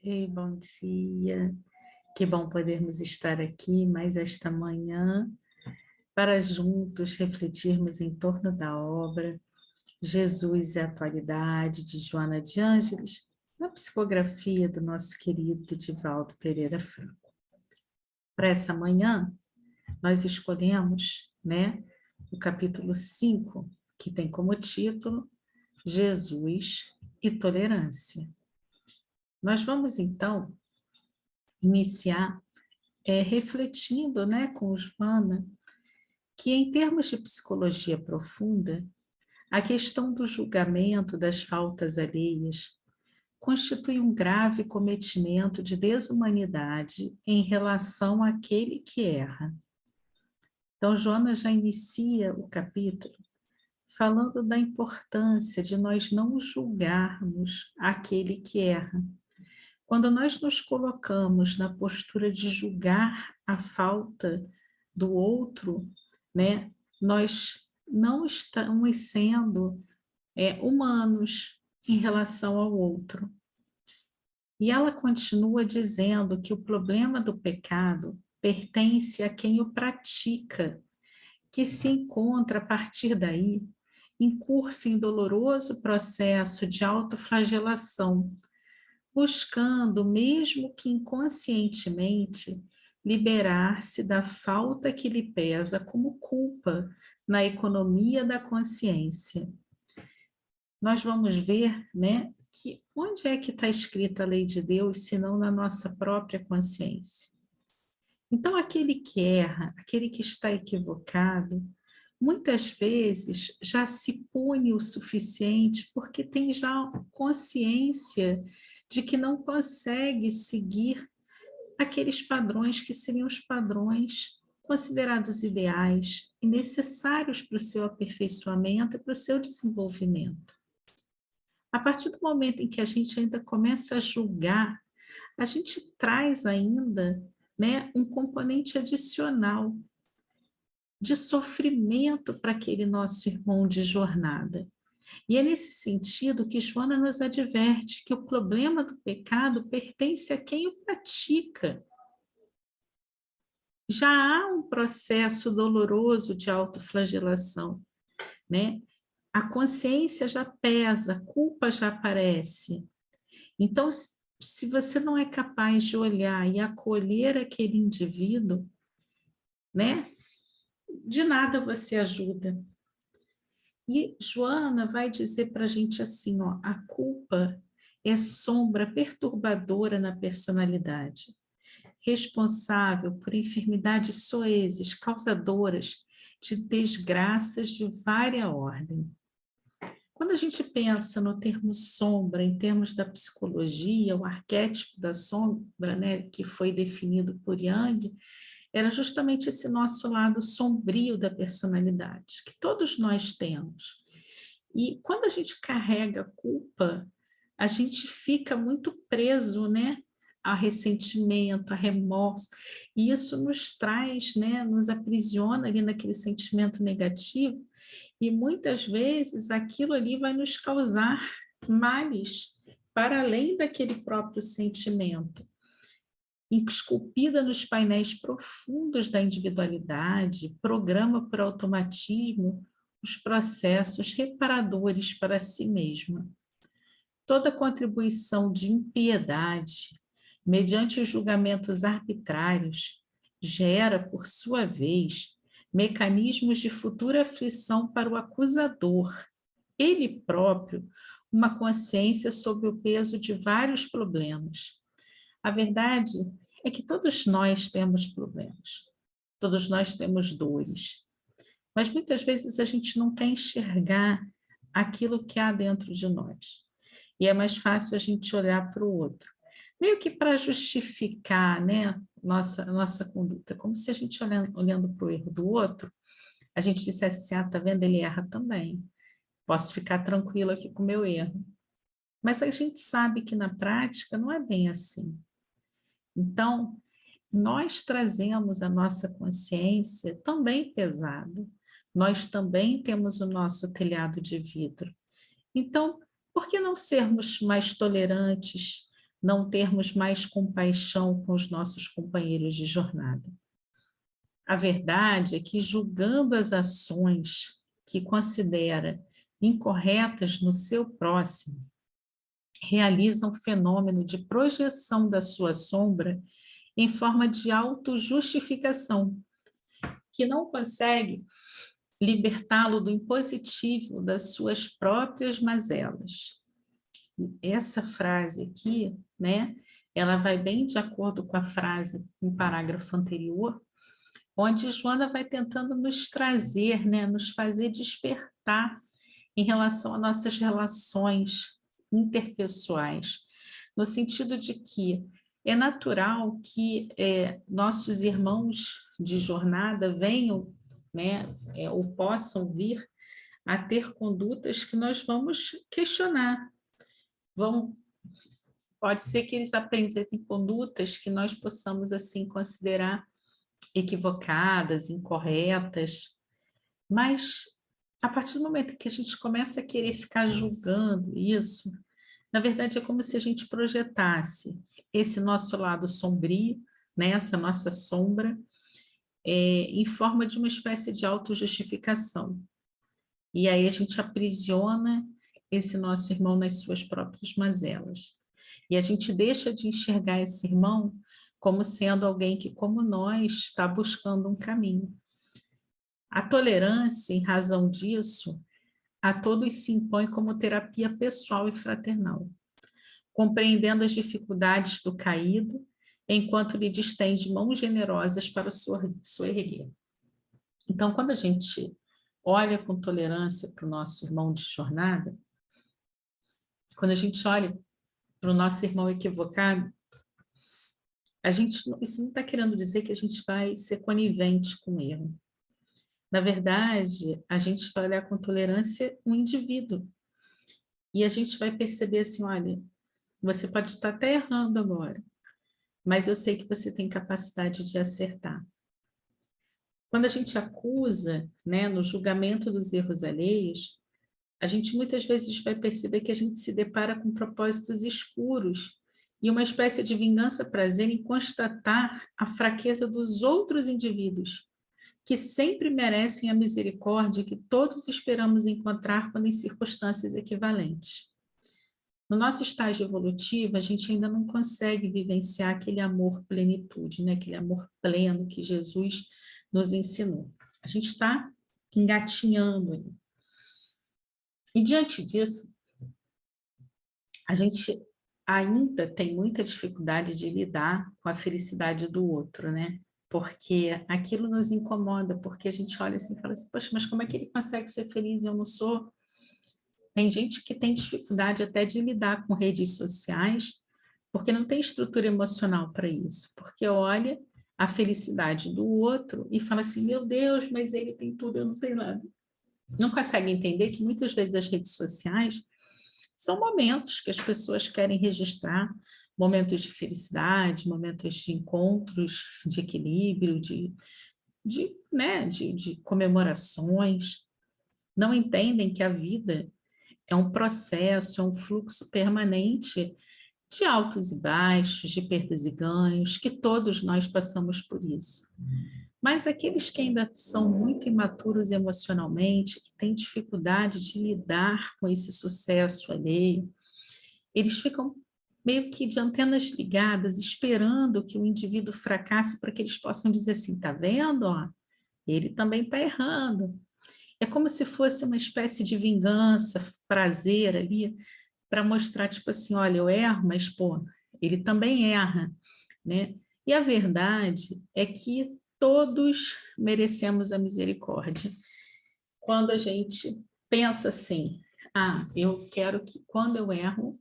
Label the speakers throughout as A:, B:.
A: Ei, bom dia. Que bom podermos estar aqui mais esta manhã para juntos refletirmos em torno da obra Jesus e a Atualidade de Joana de Ângeles, na psicografia do nosso querido Divaldo Pereira Franco. Para essa manhã, nós escolhemos, o capítulo 5, que tem como título Jesus e Tolerância. Nós vamos, então, iniciar refletindo com Joana que, em termos de psicologia profunda, a questão do julgamento das faltas alheias constitui um grave cometimento de desumanidade em relação àquele que erra. Então, Joana já inicia o capítulo falando da importância de nós não julgarmos aquele que erra. Quando nós nos colocamos na postura de julgar a falta do outro, nós não estamos sendo humanos em relação ao outro. E ela continua dizendo que o problema do pecado pertence a quem o pratica, que se encontra a partir daí em curso em doloroso processo de autoflagelação, buscando, mesmo que inconscientemente, liberar-se da falta que lhe pesa como culpa na economia da consciência. Nós vamos ver, que onde é que está escrita a lei de Deus, senão na nossa própria consciência. Então, aquele que erra, aquele que está equivocado, muitas vezes já se pune o suficiente porque tem já consciência de que não consegue seguir aqueles padrões que seriam os padrões considerados ideais e necessários para o seu aperfeiçoamento e para o seu desenvolvimento. A partir do momento em que a gente ainda começa a julgar, a gente traz ainda um componente adicional de sofrimento para aquele nosso irmão de jornada. E é nesse sentido que Joana nos adverte que o problema do pecado pertence a quem o pratica. Já há um processo doloroso de autoflagelação, A consciência já pesa, a culpa já aparece. Então, se você não é capaz de olhar e acolher aquele indivíduo, de nada você ajuda. E Joana vai dizer para a gente assim, a culpa é sombra perturbadora na personalidade, responsável por enfermidades soezes, causadoras de desgraças de vária ordem. Quando a gente pensa no termo sombra, em termos da psicologia, o arquétipo da sombra, que foi definido por Jung, era justamente esse nosso lado sombrio da personalidade, que todos nós temos. E quando a gente carrega culpa, a gente fica muito preso, a ressentimento, a remorso, e isso nos traz, nos aprisiona ali naquele sentimento negativo, e muitas vezes aquilo ali vai nos causar males para além daquele próprio sentimento. Esculpida nos painéis profundos da individualidade, programa por automatismo os processos reparadores para si mesma. Toda contribuição de impiedade, mediante os julgamentos arbitrários, gera, por sua vez, mecanismos de futura aflição para o acusador, ele próprio, uma consciência sob o peso de vários problemas. A verdade é que todos nós temos problemas, todos nós temos dores, mas muitas vezes a gente não quer enxergar aquilo que há dentro de nós. E é mais fácil a gente olhar para o outro, meio que para justificar nossa conduta, como se a gente olhando para o erro do outro, a gente dissesse assim, tá vendo, ele erra também, posso ficar tranquilo aqui com o meu erro. Mas a gente sabe que na prática não é bem assim. Então, nós trazemos a nossa consciência também pesada, nós também temos o nosso telhado de vidro. Então, por que não sermos mais tolerantes, não termos mais compaixão com os nossos companheiros de jornada. A verdade é que, julgando as ações que considera incorretas no seu próximo, realiza um fenômeno de projeção da sua sombra em forma de autojustificação, que não consegue libertá-lo do impositivo das suas próprias mazelas. Essa frase aqui, né, ela vai bem de acordo com a frase no parágrafo anterior, onde Joana vai tentando nos trazer, né, nos fazer despertar em relação às nossas relações interpessoais, no sentido de que é natural que nossos irmãos de jornada venham, né, ou possam vir a ter condutas que nós vamos questionar. Pode ser que eles apresentem condutas que nós possamos assim considerar equivocadas, incorretas, mas a partir do momento que a gente começa a querer ficar julgando isso, na verdade é como se a gente projetasse esse nosso lado sombrio, né, essa nossa sombra, em forma de uma espécie de autojustificação. E aí a gente aprisiona esse nosso irmão nas suas próprias mazelas. E a gente deixa de enxergar esse irmão como sendo alguém que, como nós, está buscando um caminho. A tolerância, em razão disso, a todos se impõe como terapia pessoal e fraternal, compreendendo as dificuldades do caído, enquanto lhe distende mãos generosas para o soerguer. Então, quando a gente olha com tolerância para o nosso irmão de jornada, quando a gente olha para o nosso irmão equivocado, isso não está querendo dizer que a gente vai ser conivente com o erro. Na verdade, a gente vai olhar com tolerância o indivíduo. E a gente vai perceber assim, olha, você pode estar até errando agora, mas eu sei que você tem capacidade de acertar. Quando a gente acusa, né, no julgamento dos erros alheios, a gente muitas vezes vai perceber que a gente se depara com propósitos escuros e uma espécie de vingança-prazer em constatar a fraqueza dos outros indivíduos, que sempre merecem a misericórdia que todos esperamos encontrar quando em circunstâncias equivalentes. No nosso estágio evolutivo, a gente ainda não consegue vivenciar aquele amor plenitude, né? Aquele amor pleno que Jesus nos ensinou. A gente está engatinhando aí. E diante disso, a gente ainda tem muita dificuldade de lidar com a felicidade do outro, né? Porque aquilo nos incomoda, porque a gente olha assim e fala assim, poxa, mas como é que ele consegue ser feliz e eu não sou? Tem gente que tem dificuldade até de lidar com redes sociais, porque não tem estrutura emocional para isso, porque olha a felicidade do outro e fala assim, meu Deus, mas ele tem tudo, eu não tenho nada. Não consegue entender que muitas vezes as redes sociais são momentos que as pessoas querem registrar, momentos de felicidade, momentos de encontros, de equilíbrio, de comemorações. Não entendem que a vida é um processo, é um fluxo permanente de altos e baixos, de perdas e ganhos, que todos nós passamos por isso. Mas aqueles que ainda são muito imaturos emocionalmente, que têm dificuldade de lidar com esse sucesso alheio, eles ficam meio que de antenas ligadas, esperando que o indivíduo fracasse para que eles possam dizer assim, tá vendo? Ó, ele também está errando. É como se fosse uma espécie de vingança, prazer ali, para mostrar, tipo assim, olha, eu erro, mas, pô, ele também erra, né? E a verdade é que todos merecemos a misericórdia. Quando a gente pensa assim, eu quero que quando eu erro,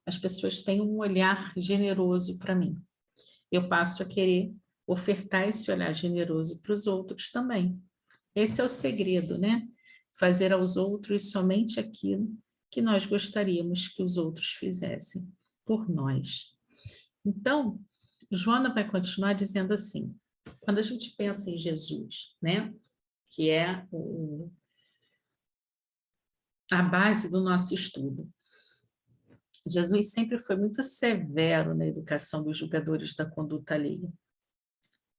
A: as pessoas tenham um olhar generoso para mim. Eu passo a querer ofertar esse olhar generoso para os outros também. Esse é o segredo, né? Fazer aos outros somente aquilo que nós gostaríamos que os outros fizessem por nós. Então, Joana vai continuar dizendo assim, quando a gente pensa em Jesus, né? Que é a base do nosso estudo. Jesus sempre foi muito severo na educação dos julgadores da conduta alheia.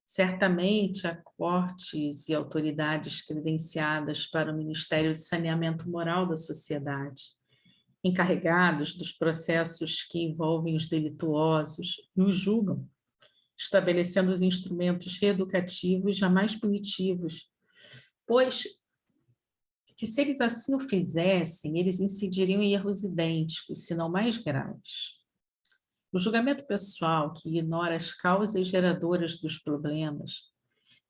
A: Certamente, há cortes e autoridades credenciadas para o Ministério de Saneamento Moral da sociedade, encarregados dos processos que envolvem os delituosos e os julgam, estabelecendo os instrumentos reeducativos jamais punitivos, pois que se eles assim o fizessem, eles incidiriam em erros idênticos, se não mais graves. O julgamento pessoal, que ignora as causas geradoras dos problemas,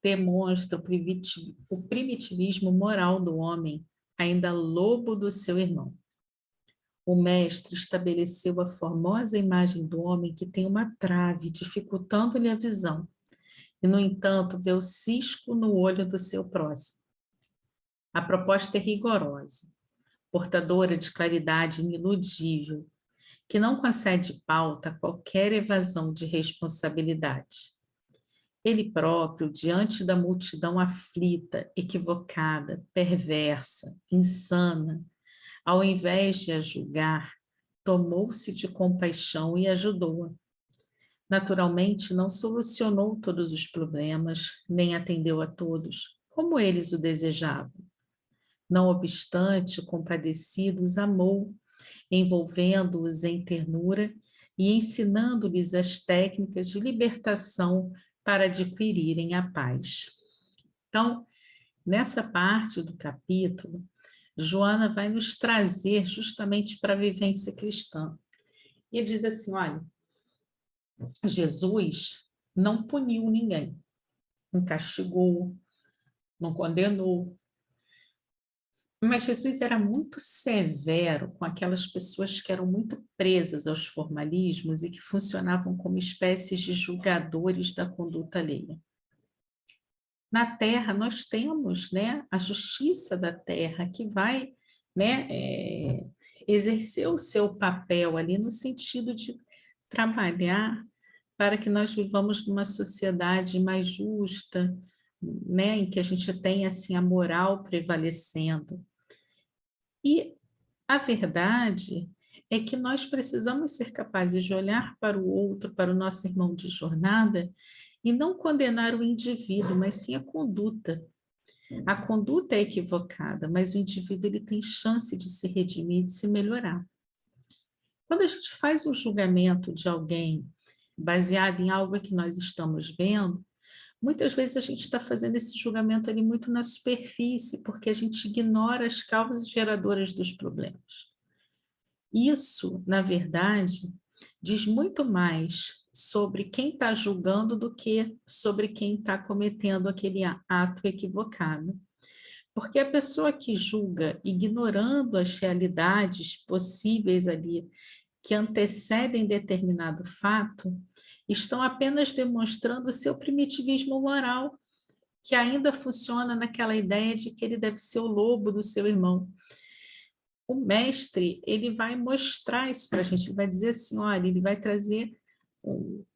A: demonstra o primitivismo moral do homem, ainda lobo do seu irmão. O mestre estabeleceu a formosa imagem do homem que tem uma trave, dificultando-lhe a visão, e, no entanto, vê o cisco no olho do seu próximo. A proposta é rigorosa, portadora de claridade iniludível, que não concede pauta a qualquer evasão de responsabilidade. Ele próprio, diante da multidão aflita, equivocada, perversa, insana, ao invés de a julgar, tomou-se de compaixão e ajudou-a. Naturalmente, não solucionou todos os problemas, nem atendeu a todos, como eles o desejavam. Não obstante, compadecido, os amou, envolvendo-os em ternura e ensinando-lhes as técnicas de libertação para adquirirem a paz. Então, nessa parte do capítulo, Joana vai nos trazer justamente para a vivência cristã. E diz assim, olha, Jesus não puniu ninguém, não castigou, não condenou, mas Jesus era muito severo com aquelas pessoas que eram muito presas aos formalismos e que funcionavam como espécies de julgadores da conduta alheia. Na Terra, nós temos, né, a justiça da Terra, que vai, né, exercer o seu papel ali no sentido de trabalhar para que nós vivamos numa sociedade mais justa, né, em que a gente tenha assim, a moral prevalecendo. E a verdade é que nós precisamos ser capazes de olhar para o outro, para o nosso irmão de jornada, e não condenar o indivíduo, mas sim a conduta. A conduta é equivocada, mas o indivíduo ele tem chance de se redimir, de se melhorar. Quando a gente faz um julgamento de alguém baseado em algo que nós estamos vendo, muitas vezes a gente está fazendo esse julgamento ali muito na superfície, porque a gente ignora as causas geradoras dos problemas. Isso, na verdade, diz muito mais sobre quem está julgando do que sobre quem está cometendo aquele ato equivocado. Porque a pessoa que julga ignorando as realidades possíveis ali que antecedem determinado fato, estão apenas demonstrando o seu primitivismo moral, que ainda funciona naquela ideia de que ele deve ser o lobo do seu irmão. O mestre, ele vai mostrar isso para a gente, ele vai dizer assim, olha, ele vai trazer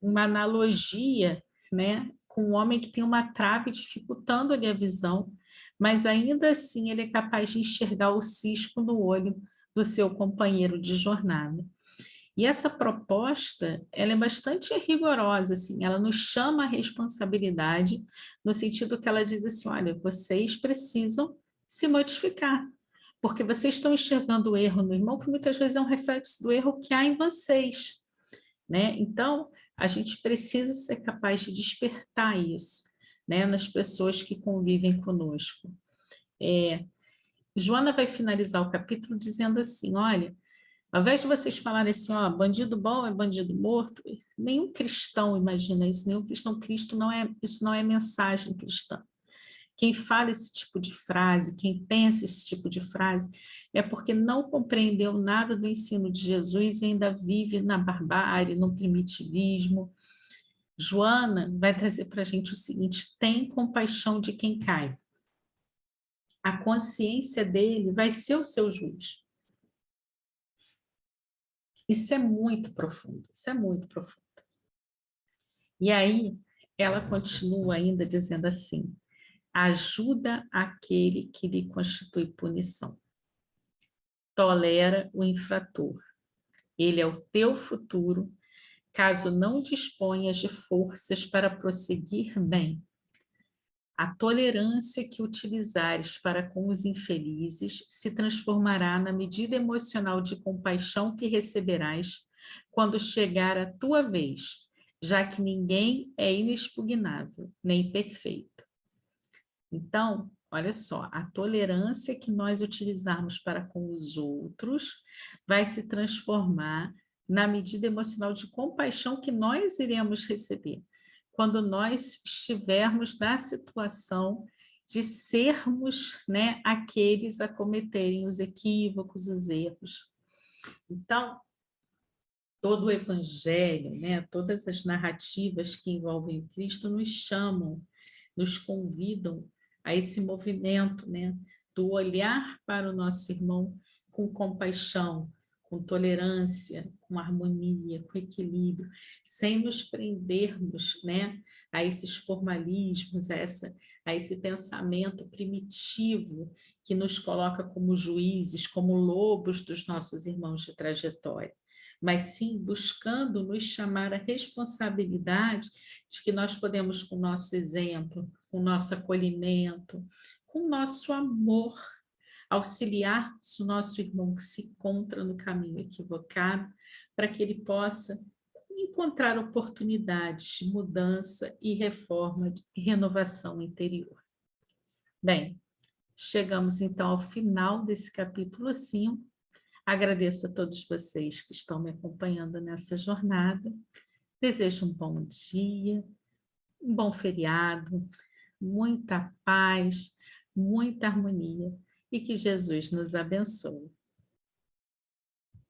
A: uma analogia, né, com um homem que tem uma trave dificultando-lhe a visão, mas ainda assim ele é capaz de enxergar o cisco no olho do seu companheiro de jornada. E essa proposta, ela é bastante rigorosa, assim, ela nos chama a responsabilidade, no sentido que ela diz assim, olha, vocês precisam se modificar, porque vocês estão enxergando o erro no irmão, que muitas vezes é um reflexo do erro que há em vocês, né? Então, a gente precisa ser capaz de despertar isso, né, nas pessoas que convivem conosco. Joana vai finalizar o capítulo dizendo assim, olha, ao invés de vocês falarem assim, ó, bandido bom é bandido morto, nenhum cristão imagina isso, nenhum cristão, isso não é mensagem cristã. Quem fala esse tipo de frase, quem pensa esse tipo de frase, é porque não compreendeu nada do ensino de Jesus e ainda vive na barbárie, no primitivismo. Joana vai trazer para a gente o seguinte, tem compaixão de quem cai. A consciência dele vai ser o seu juiz. Isso é muito profundo, isso é muito profundo. E aí, ela continua ainda dizendo assim, ajuda aquele que lhe constitui punição. Tolera o infrator. Ele é o teu futuro, caso não disponhas de forças para prosseguir bem. A tolerância que utilizares para com os infelizes se transformará na medida emocional de compaixão que receberás quando chegar a tua vez, já que ninguém é inexpugnável, nem perfeito. Então, olha só, a tolerância que nós utilizarmos para com os outros vai se transformar na medida emocional de compaixão que nós iremos receber quando nós estivermos na situação de sermos, né, aqueles a cometerem os equívocos, os erros. Então, todo o evangelho, né, todas as narrativas que envolvem o Cristo nos chamam, nos convidam a esse movimento, né, do olhar para o nosso irmão com compaixão, com tolerância, com harmonia, com equilíbrio, sem nos prendermos, né, a esses formalismos, a esse pensamento primitivo que nos coloca como juízes, como lobos dos nossos irmãos de trajetória, mas sim buscando nos chamar à responsabilidade de que nós podemos, com o nosso exemplo, com o nosso acolhimento, com o nosso amor, auxiliarmos o nosso irmão que se encontra no caminho equivocado, para que ele possa encontrar oportunidades de mudança e reforma e renovação interior. Bem, chegamos então ao final desse capítulo 5. Agradeço a todos vocês que estão me acompanhando nessa jornada. Desejo um bom dia, um bom feriado, muita paz, muita harmonia e que Jesus nos abençoe.